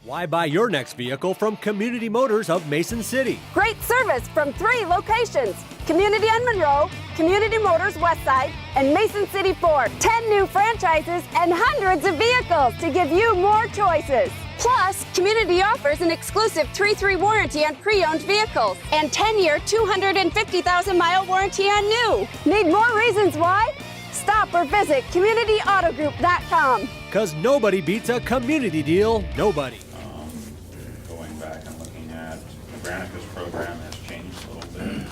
Why buy your next vehicle from Community Motors of Mason City? Great service from 3 locations: Community on Monroe, Community Motors Westside, and Mason City Ford. 10 new franchises and hundreds of vehicles to give you more choices. Plus, Community offers an exclusive 3-3 warranty on pre-owned vehicles and 10-year, 250,000-mile warranty on new. Need more reasons why? Stop or visit CommunityAutoGroup.com. Because nobody beats a community deal, nobody. Going back and looking at the Granicus program has changed a little bit.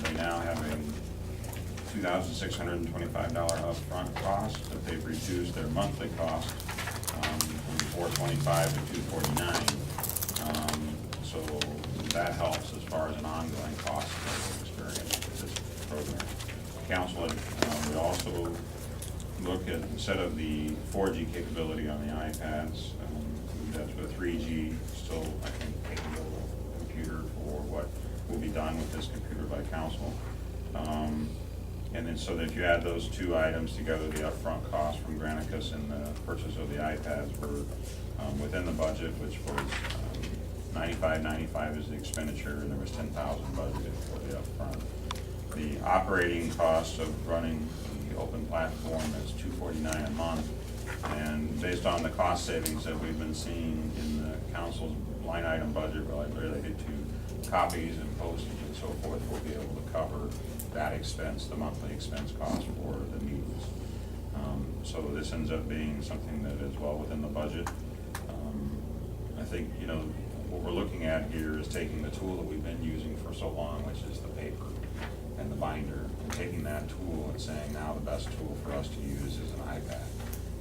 They now have a $2,625 upfront cost, but they've reduced their monthly cost from $425 to $249. So that helps as far as an ongoing cost experience with this program. Council, we also look at, instead of the 4G capability on the iPads, that's with 3G, still, I think, capable computer for what will be done with this computer by council. And then so that if you add those two items together, the upfront cost from Granicus and the purchase of the iPads were within the budget, which was $95.95 is the expenditure, and there was $10,000 budgeted for the upfront. The operating cost of running the open platform is $249 a month, and based on the cost savings that we've been seeing in the council's line item budget related to copies and postage and so forth, we'll be able to cover that expense, the monthly expense cost for the meetings. So this ends up being something that is well within the budget. I think, you know, what we're looking at here is taking the tool that we've been using for so long, which is the paper and the binder, and taking that tool and saying now the best tool for us to use is an iPad,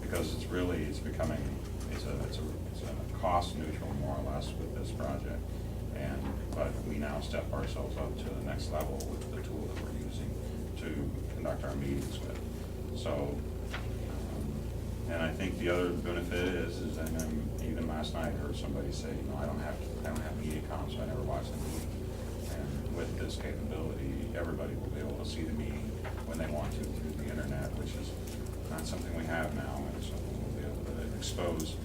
because it's becoming a cost neutral more or less with this project, but we now step ourselves up to the next level with the tool that we're using to conduct our meetings with. So, and I think the other benefit is and then even last night I heard somebody say, you know, I don't have MediaCom, so I never watch the meeting. And with this capability, everybody will be able to see the meeting when they want to through the internet, which is not something we have now, and so we'll be able to expose,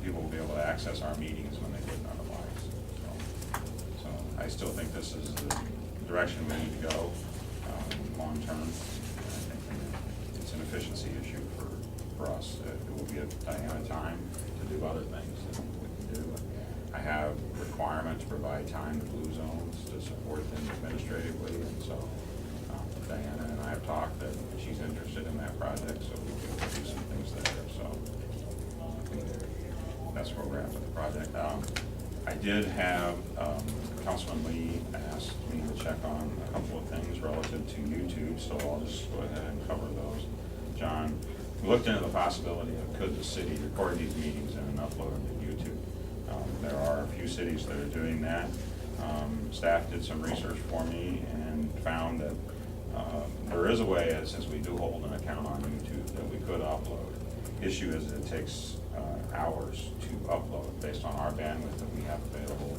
people will be able to access our meetings when they wouldn't otherwise. So I still think this is the direction we need to go long term. I think it's an efficiency issue for us. It will give Diana time to do other things that we can do. I have requirement to provide time to Blue Zones to support them administratively, and so Diana and I have talked that she's interested in that project, so we'll be able to do some things there. So that's where we're at with the project. I did have Councilman Lee asked me to check on a couple of things relative to YouTube, so I'll just go ahead and cover those. John, we looked into the possibility of could the city record these meetings and upload them to YouTube. There are a few cities that are doing that. Staff did some research for me and found that there is a way, since we do hold an account on YouTube, that we could upload. Issue is it takes hours to upload based on our bandwidth that we have available.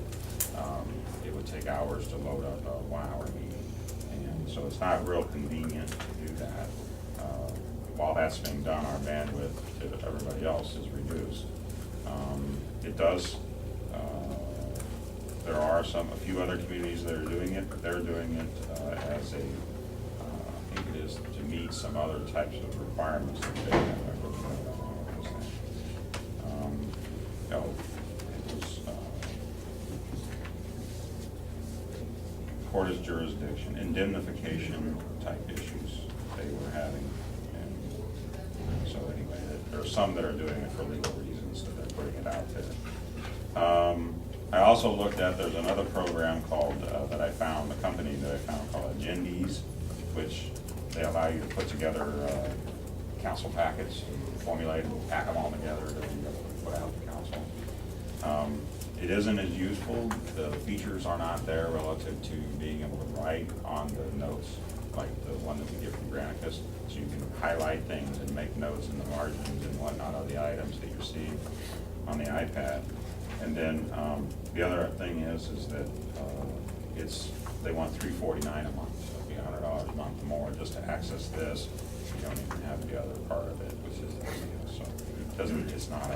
It would take hours to load up a 1-hour meeting, and so it's not real convenient to do that. While that's being done, our bandwidth to everybody else is reduced. It does. There are a few other communities that are doing it, but they're doing it as a, I think it is to meet some other types of requirements that they have. It was court as jurisdiction, indemnification type issues they were having. And so anyway, there are some that are doing it for legal reasons, that they're putting it out there. I also looked at, there's another program called, that I found, a company that I found called Agendies, which they allow you to put together council packets, formulate and pack them all together to be able to put out to council. It isn't as useful. The features are not there relative to being able to write on the notes, like the one that we get from Granicus. So you can highlight things and make notes in the margins and whatnot of the items that you're seeing on the iPad. And then the other thing is that they want $349 a month, so it'd be $100 a month more just to access this. You don't even have the other part of it, it's not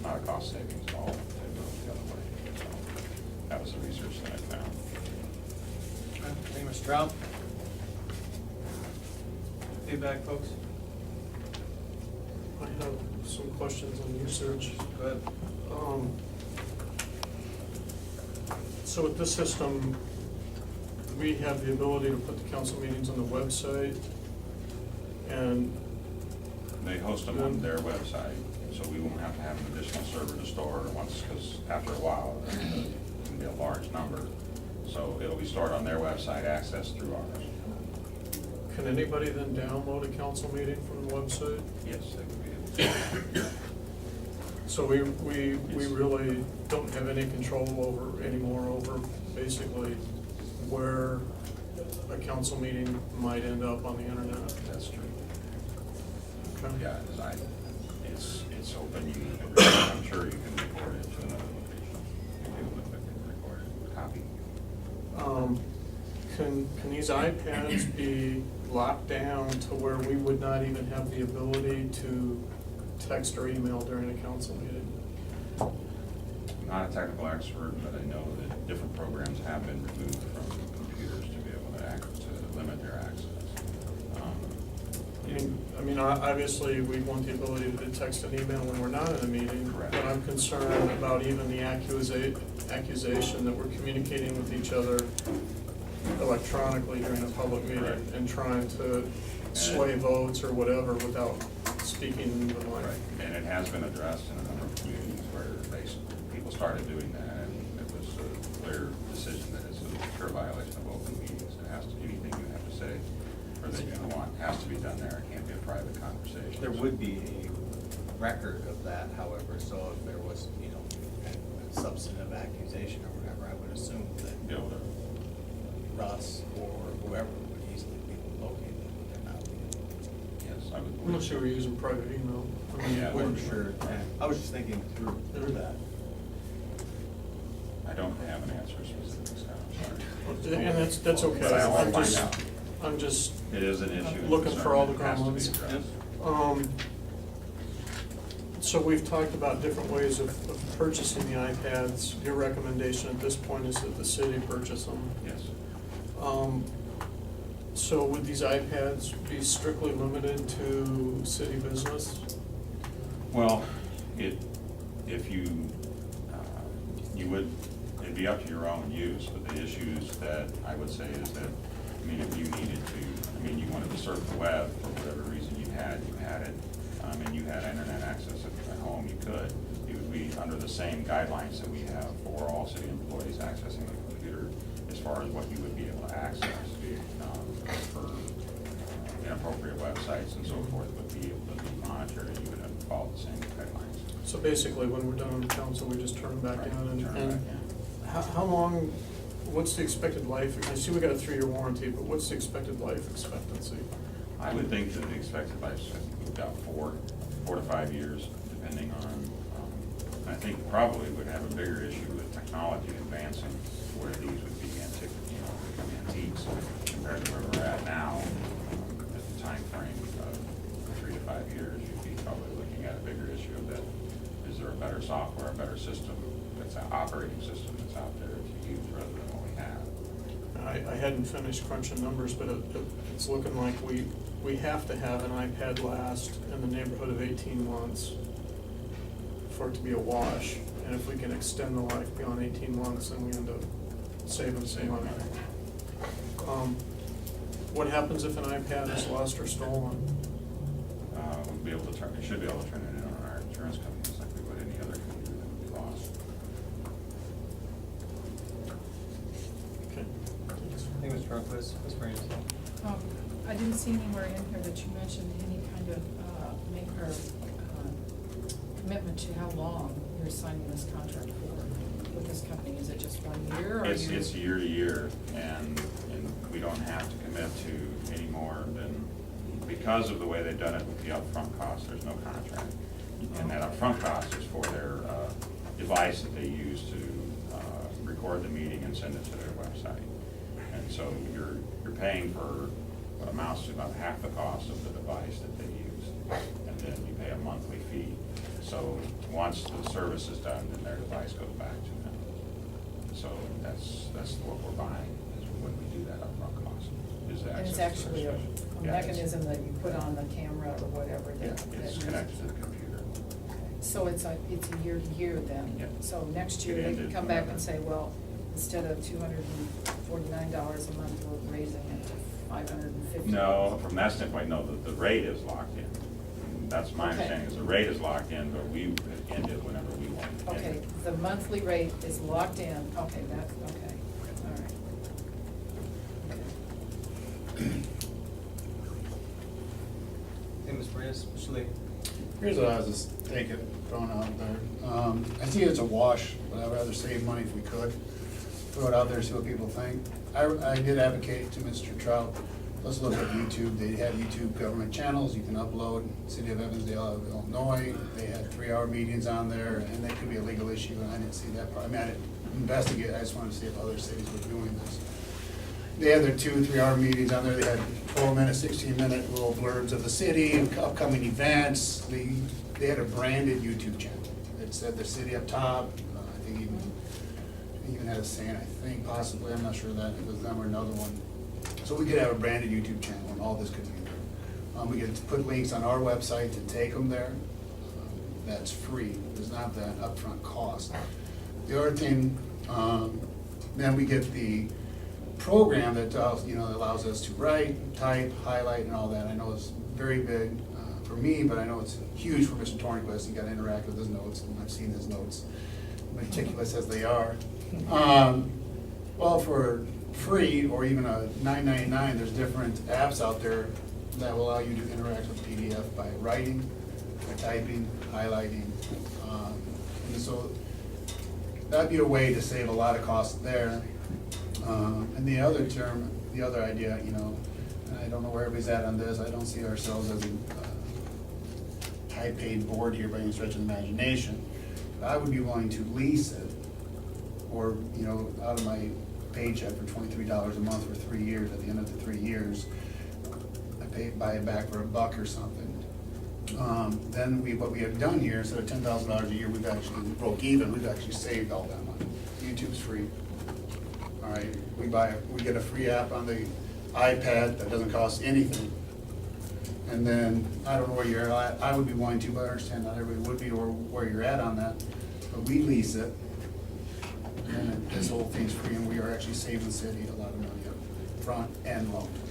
a cost savings at all to go the other way. So that was the research that I found. Thank you, Mr. Trout. Feedback, folks? I have some questions on research. Go ahead. So with this system, we have the ability to put the council meetings on the website, and They host them on their website, so we won't have to have an additional server to store once, because after a while, it can be a large number. So it'll be stored on their website, accessed through ours. can anybody then download a council meeting from the website? Yes, they would be able to. So we really don't have any control over basically where a council meeting might end up on the internet. That's true. Okay. Yeah, it's open, I'm sure you can record it to another location. You'll be able to click and record it, copy. Can these iPads be locked down to where we would not even have the ability to text or email during a council meeting? I'm not a technical expert, but I know that different programs have been removed from computers to be able to limit their access. I mean, obviously, we want the ability to text and email when we're not in a meeting. Correct. But I'm concerned about even the accusation that we're communicating with each other electronically during a public meeting Correct. and trying to sway votes or whatever without speaking into the mic. Right, and it has been addressed in a number of communities where people started doing that, and it was a clear decision that it's a pure violation of open meetings. It has to, anything you have to say, or that you want, has to be done there. It can't be a private conversation. There would be a record of that, however, so if there was, a substantive accusation or whatever, I would assume that Be able to, Russ or whoever would easily be located, but they're not. yes, I would. Unless you were using private email. I mean, Yeah, we're- I'm sure, I was just thinking through that. I don't have an answer specific, so I'm sorry. And that's okay. But I will I'm find just- out. I'm just It is an issue. and looking for all the concern that has gremlins. to be addressed. So we've talked about different ways of purchasing the iPads. Your recommendation at this point is that the city purchase them. Yes. So would these iPads be strictly limited to city business? Well, if you, it'd be up to your own use, but the issues that I would say is that, if you needed to, you wanted to surf the web for whatever reason you had it, and you had internet access at home, you could. It would be under the same guidelines that we have for all city employees accessing the computer, as far as what you would be able to access, for inappropriate websites and so forth would be able to be monitored, and you would have to follow the same guidelines. So basically, when we're done on the council, we just turn them back Right, down and, turn it back in. how long, what's the expected life? I see we got a 3-year warranty, but what's the expected life expectancy? I would think that the expected lifespan would be about 4 to 5 years, depending on, I think probably would have a bigger issue with technology advancing, where these would be become antiques compared to where we're at now. At the time frame of 3 to 5 years, you'd be probably looking at a bigger issue of that. Is there a better software, a better system, that's an operating system that's out there to use rather than what we have? I hadn't finished crunching numbers, but it's looking like we have to have an iPad last in the neighborhood of 18 months for it to be a wash. And if we can extend the life beyond 18 months, then we end up saving some money. What happens if an iPad is lost or stolen? We'll be able to should be able to turn it in on our insurance companies like we would any other computer that would be lost. Okay. Thank you, Mr. Runquist. Ms. Francis? I didn't see anywhere in here that you mentioned any kind of commitment to how long you're signing this contract for with this company. Is it just 1 year? Or It's year to year, and we don't have to commit to any more than, because of the way they've done it with the upfront cost, there's no contract. And that upfront cost is for their device that they use to record the meeting and send it to their website. And so you're paying for what amounts to about half the cost of the device that they use. And then you pay a monthly fee fee. So once the service is done, then their device goes back to them. So that's what we're buying, is when we do that upfront cost, is the And it's access to actually their a station. Yeah, it's- mechanism that you put on the camera or whatever Yeah, that. it's that connected to the computer. So it's a year to year then? Yeah. So next year It they ended can come back and whenever. say, well, instead of $249 a month, we're raising it to $550. No, from that standpoint, no, the rate is locked in. That's my Okay. understanding, is the rate is locked in, but we end it whenever we want to end Okay, it. the monthly rate is locked in, okay, that's, okay, all right. Okay. Hey, Ms. Marias, Mr. Lee. Here's what I was just thinking, throwing out there. I see it's a wash, but I'd rather save money if we could. Throw it out there, see what people think. I did advocate to Mr. Trout, let's look at YouTube. They have YouTube government channels you can upload. City of Evansdale, Illinois, they had 3-hour meetings on there, and that could be a legal issue, and I didn't see that part. I mean, I didn't investigate, I just wanted to see if other cities were doing this. They had their 2-3-hour meetings on there. They had 4-minute, 16-minute little blurbs of the city, upcoming events. They had a branded YouTube channel. It said the city up top. I think even had a saying, I think possibly, I'm not sure that it was them or another one. So we could have a branded YouTube channel and all this could be there. We could put links on our website to take them there. That's free. There's not that upfront cost. The other thing, then we get the program that allows us to write, type, highlight, and all that. I know it's very big for me, but I know it's huge for Mr. Tornquist. He got to interact with his notes, and I've seen his notes, meticulous as they are. Well, for free or even a $9.99, there's different apps out there that will allow you to interact with PDF by writing, by typing, highlighting, and so that'd be a way to save a lot of costs there. And the other idea, and I don't know where everybody's at on this, I don't see ourselves as a high-paid board here by any stretch of the imagination. But I would be willing to lease it, or, out of my paycheck for $23 a month for 3 years, at the end of the 3 years, buy it back for $1 or something. Then what we have done here, instead of $10,000 a year, we've actually broke even, we've actually saved all that money. YouTube's free. All right, we get a free app on the iPad that doesn't cost anything. And then, I don't know where you're at, I would be willing to, but I understand not everybody would be, or where you're at on that. But we lease it, and this whole thing's free, and we are actually saving the city a lot of money up front and long term.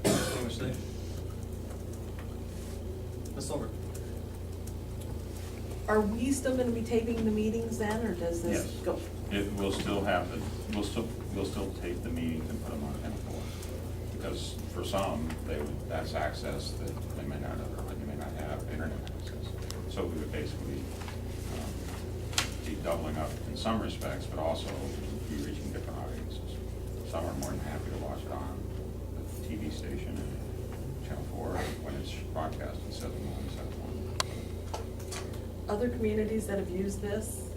Hey, Mr. Lee. Ms. Silver. Are we still gonna be taping the meetings then, or does this Yes. go? It will still we'll still tape the meetings and put them on M4. Because for some, that's access that they may not have internet access. So we would basically be doubling up in some respects, but also be reaching different audiences. Some are more than happy to watch it on the TV station and Channel 4 when it's broadcast in 7-1, 7-1. Other communities that have used this,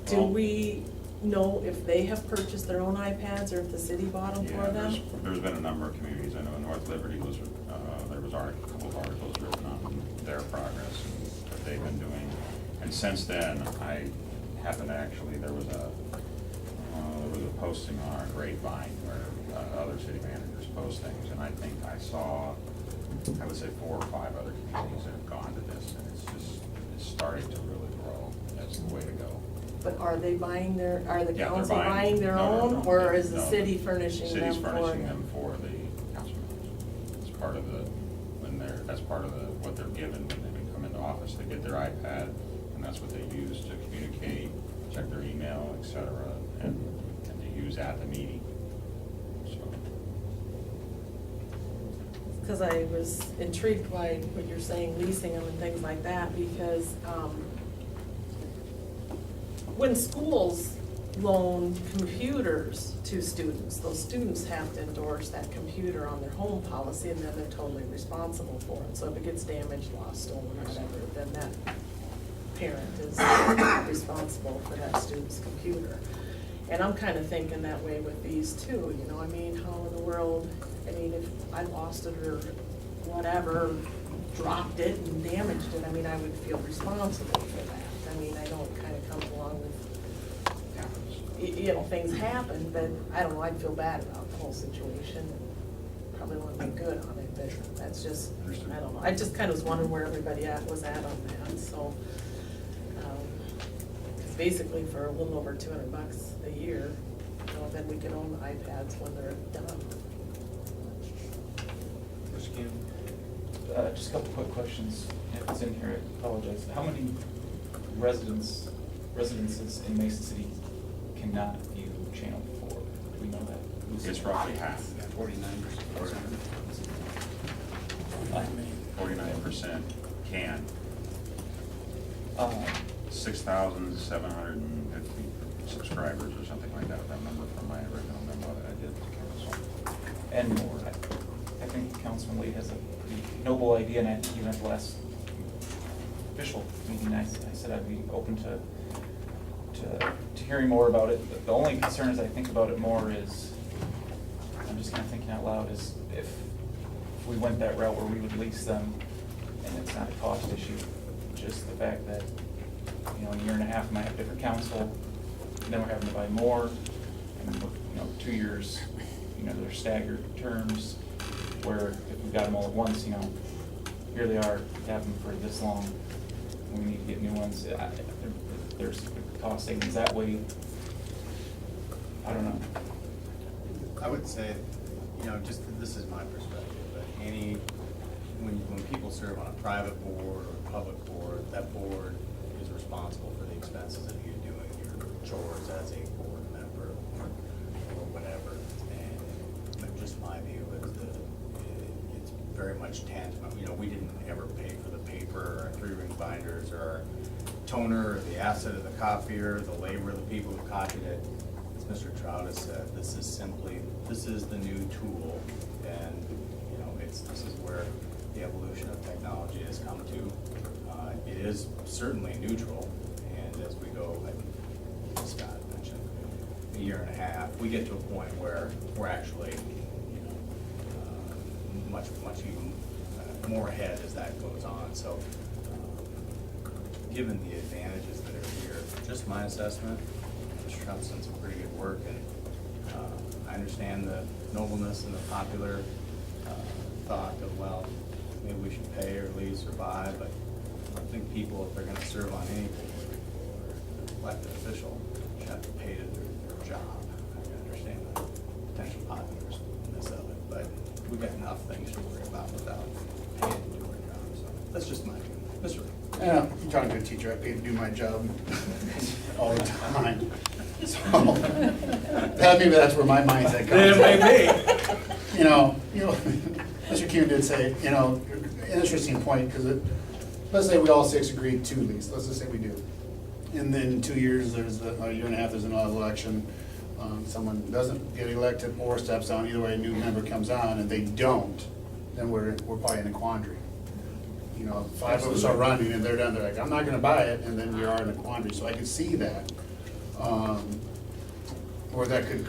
do Well- we know if they have purchased their own iPads or if the city bought them Yeah, for them? there's been a number of communities. I know in North Liberty there was a couple of articles written on their progress and what they've been doing. And since then, I happened to actually, there was a posting on our Grapevine where other city managers post things, and I think I saw, I would say 4 or 5 other communities that have gone to this, and it's starting to really grow. That's the way to go. But are the Yeah, they're council buying their no, own, no, or is the no. city furnishing them for City's furnishing them? them for the council members. It's part of that's part of what they're given when they come into office. They get their iPad, and that's what they use to communicate, check their email, et cetera, and to use at the meeting. So, Because I was intrigued by what you're saying, leasing them and things like that, because when schools loan computers to students, those students have to endorse that computer on their home policy, and then they're totally responsible for it. So if it gets damaged, lost, stolen, or whatever, then that parent is responsible for that student's computer. And I'm kind of thinking that way with these too, how in the world, if I lost it or whatever, dropped it and damaged it, I mean, I would feel responsible for that. I mean, I know it kind of comes along with, you know, things happen, but I don't know, I'd feel bad about the whole situation. Probably wouldn't be good on it, but that's just, I don't know. I just kind of was wondering where everybody was at on that, so. 'Cause basically for a little over $200 a year, you know, then we can own the iPads when they're done. Just a couple quick questions. If it's in here, I apologize. How many residences in Mason City cannot view Channel 4? Do we know that? It's roughly half. 49%. 49% can. 6,750 subscribers or something like that, if I remember from my original memo that I did to council. And I think Councilman Lee has a pretty noble idea, and I think even at the last official meeting, I said I'd be open to hearing more about it. The only concern as I think about it more is, I'm just kind of thinking out loud, is if we went that route where we would lease them, and it's not a cost issue, just the fact that, you know, in a year and a half, we might have a different council, and then we're having to buy more, and, you know, 2 years, you know, they're staggered terms, where if we got them all at once, you know, here they are, we have them for this long, and we need to get new ones. There's cost savings that way. I don't know. I would say, you know, just, this is my perspective, but when people serve on a private board or a public board, that board is responsible for the expenses of you doing your chores as a board member or whatever. And but just my view is that it's very much tantamount. You know, we didn't ever pay for the paper or 3-ring binders or our toner or the asset of the copier, the labor of the people who copied it. As Mr. Trout has said, this is the new tool, and you know, this is where the evolution of technology has come to. It is certainly neutral, and as we go, I think Scott mentioned, a year and a half, we get to a point where we're actually, you know, much even more ahead as that goes on. So, given the advantages that are here, just my assessment, Mr. Trump's done some pretty good work, and I understand the nobleness and the popular thought of, well, maybe we should pay or lease or buy, but I think people, if they're gonna serve on any board or elected official, should have to pay to do their job. I can understand the potential popularness of it, but we've got enough things to worry about without paying to do our job, so that's just my view. Mr. Lee. Yeah, you're talking to a teacher, I pay to do my job all the time. So, maybe that's where my mindset comes. It may be. You know, Mr. Kuhn did say, you know, an interesting point, because let's say we all 6 agreed to lease, let's just say we do. And then in 2 years, there's a year and a half, there's another election, someone doesn't get elected or steps down, either way, a new member comes on, and they don't, then we're probably in a quandary. You know, 5 of us are running and they're done, they're like, I'm not gonna buy it, and then we are in a quandary, so I can see that. Or that could,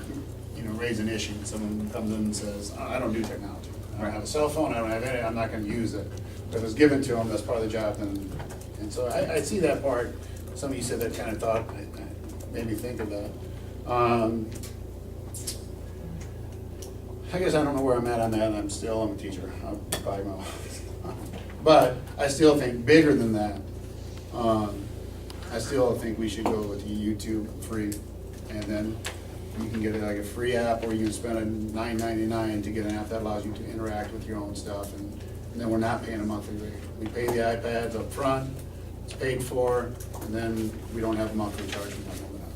you know, raise an issue, someone comes in and says, I don't do technology, I don't have a cell phone, I don't have any, I'm not gonna use it. But if it's given to them, that's part of the job, then, and so I see that part. Some of you said that kind of thought, made me think of that. I guess I don't know where I'm at on that, I'm a teacher, I'm probably my but I still think bigger than that. I still think we should go with YouTube free, and then you can get it like a free app, or you can spend a $9.99 to get an app that allows you to interact with your own stuff, and then we're not paying a monthly rate. We pay the iPads up front, it's paid for, and then we don't have a monthly charge from that moment on.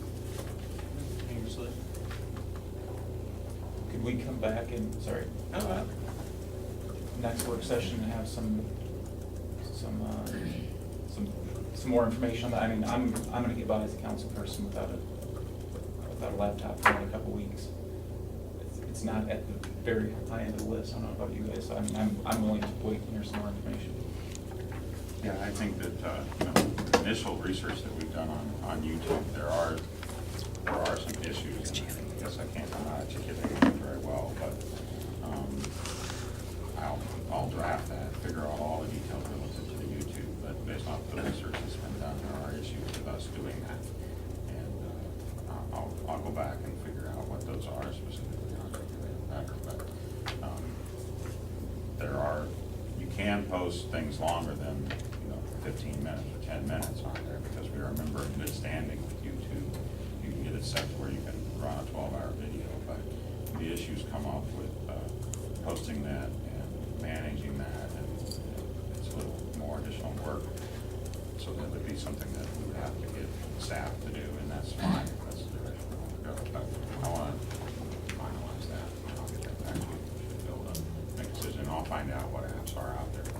Could we come back and, sorry, next work session and have some more information on that? I mean, I'm gonna get by as a council person without a laptop for a couple weeks. It's not at the very high end of the list. I don't know about you guys, so I mean, I'm willing to wait and hear some more information. Yeah, I think that, you know, the initial research that we've done on YouTube, there are some issues, and I guess I can't articulate it very well, but I I'll draft that, figure out all the details relative to the YouTube, but based off the research that's been done, there are issues with us doing that. And I'll go back and figure out what those are specifically on regulated matter, but there are, you can post things longer than, 15 minutes or 10 minutes on there, because we are a member in good standing with YouTube. You can get it set to where you can run a 12-hour video, but the issues come up with posting that and managing that, and it's a little more additional work. So that would be something that we would have to get staff to do, and that's fine, if that's the direction we want to go. But I want to finalize that, and I'll get that back to you. Should be able to make a decision. I'll find out what apps are out there,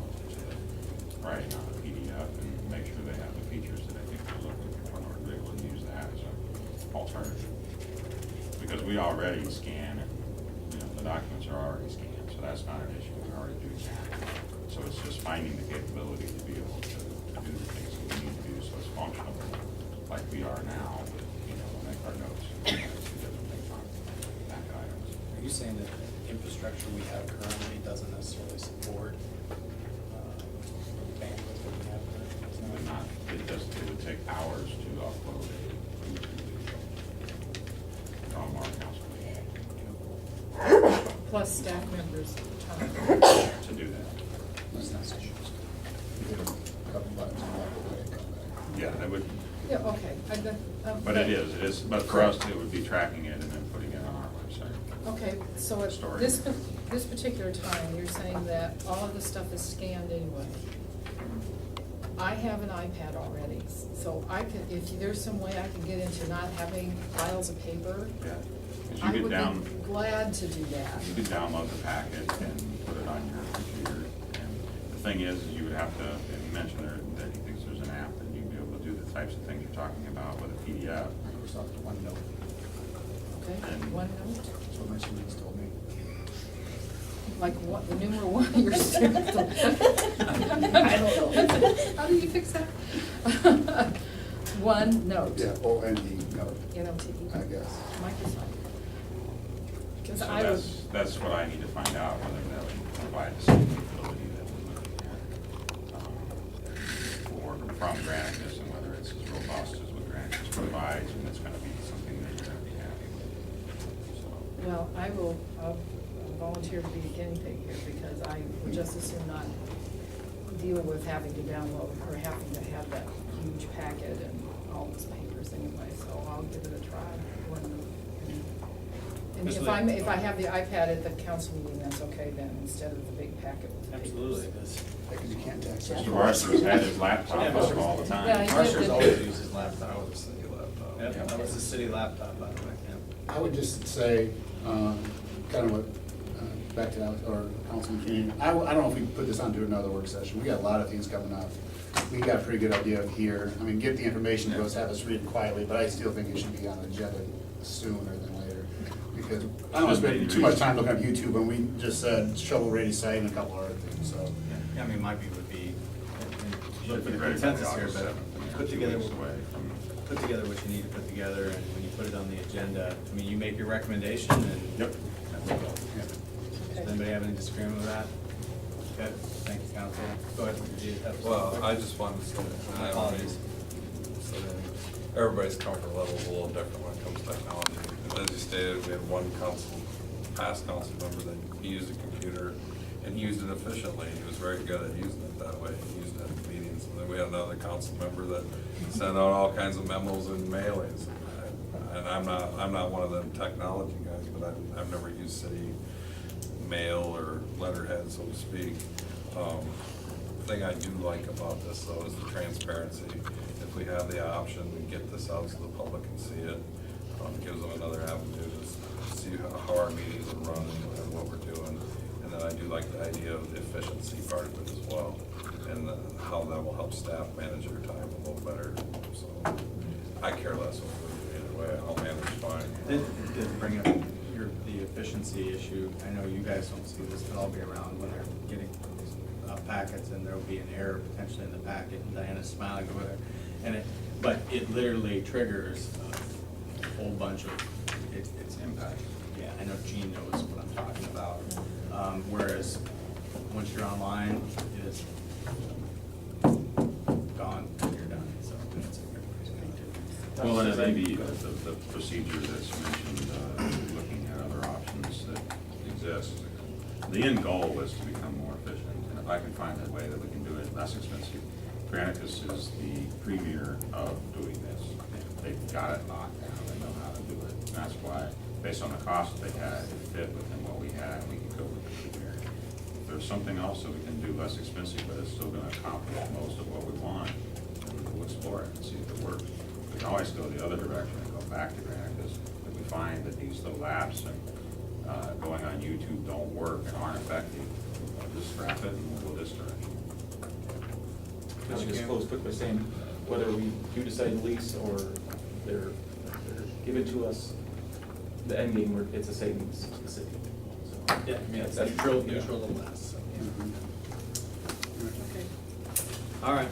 writing on a PDF, and make sure they have the features that I think we're looking for in order to be able to use that as an alternative. Because we already scan, and the documents are already scanned, so that's not an issue. We already do that. So it's just finding the capability to be able to do the things that we need to do, so it's functional, like we are now with, make our notes, and see different things on packet items. Are you saying that the infrastructure we have currently doesn't necessarily support bandwidth that we have currently? It would not, it would take hours to upload a YouTube video from our council meeting Plus staff members' time. to do that. That's not such a couple buttons and walk away and come back. Yeah, that would, Yeah, okay. but it is, but for us, it would be tracking it and then putting it on our website. Okay, so at Story. this particular time, you're saying that all of the stuff is scanned anyway. I have an iPad already, so I could, if there's some way I can get into not having piles of paper, Yeah. 'Cause I you would could be glad to do that. You could download the packet and put it on your computer. And the thing is, you would have to, and you mentioned there that he thinks there's an app that you'd be able to do the types of things you're talking about with a PDF. Microsoft OneNote. Okay, And- OneNote, That's what my students told me. like what, the numeral one of your students? I don't know. How do you fix that? OneNote. Yeah, O-N-E, note, N-O-T-E. I guess. Microsoft. Because So I would, that's what I need to find out, whether that would provide the same capability that we're looking at from Granicus, and whether it's as robust as what Granicus provides, and it's going to be something that you're going to be happy with. So. well, I'll volunteer to be a guinea pig here, because I would just as soon not deal with having to download or having to have that huge packet and all those papers anyway, so I'll give it a try. And if I have the iPad at the council meeting, that's okay then, instead of the big packet with papers. Absolutely, because Because you can't text. Yeah. Mr. Marshall's had his laptop Yeah, up Mr. all the time. Yeah, he Marshall's did. always uses his laptop. That was a city laptop. Yep, that was a city laptop, by the way, yeah. I would just say, kind of what, back to Alex, or Councilman Keenan, I don't know if we can put this onto another work session. We got a lot of things coming up. We got a pretty good idea of here. I mean, get the information to us, have us read it quietly, but I still think it should be on the agenda sooner than later. Because I don't want to spend too much time looking at YouTube when we just said shovel-ready site and a couple other things, so. Yeah, I mean, my view would be, Should for be the ready by consensus here, August but 7th. put 2 together, weeks away from. put together what you need to put together, and when you put it on the agenda, I mean, you make your recommendation, and. Yep. Does anybody have any disagreement with that? Good, thank you, council. Go ahead. You have Well, something? I just wanted to say, My apologies. so everybody's comfort level is a little different when it comes to technology. And as you stated, we had one past council member that he used a computer and he used it efficiently. He was very good at using it that way. He used it at meetings. And then we had another council member that sent out all kinds of memos and mailings. And I'm not one of them technology guys, but I've never used city mail or letterhead, so to speak. The thing I do like about this though is the transparency. If we have the option to get this out so the public can see it, gives them another avenue to see how our meetings are run and what we're doing. And then I do like the idea of the efficiency part of it as well, and how that will help staff manage their time a little better. So I care less what we do either way. I'll manage fine. Did bring up the efficiency issue. I know you guys don't see this, but I'll be around when they're getting packets, and there'll be an error potentially in the packet, and Diana's smiling over there. But it literally triggers a whole bunch of its impact. Yeah, I know Gene knows what I'm talking about. Whereas once you're online, it is gone, you're done, so it's Well, and it may be the procedure that's mentioned, looking at other options that exist. The end goal is to become more efficient, and if I can find a way that we can do it less expensive, Granicus is the premier of doing this. They've got it locked down, they know how to do it, and that's why, based on the cost that they had, it fit within what we had, we could go with the premier. If there's something else that we can do less expensive, but it's still gonna accomplish most of what we want, then we'll explore it and see if it works. We can always go the other direction and go back to Granicus. If we find that these little apps and going on YouTube don't work and aren't effective, we'll just scrap it and we'll go this direction. Can I just close quick by saying, whether we do decide to lease or they're given to us, the end game, it's a savings to the city. So, Yeah, I mean, that's neutral yeah. to less, so. Okay. All right.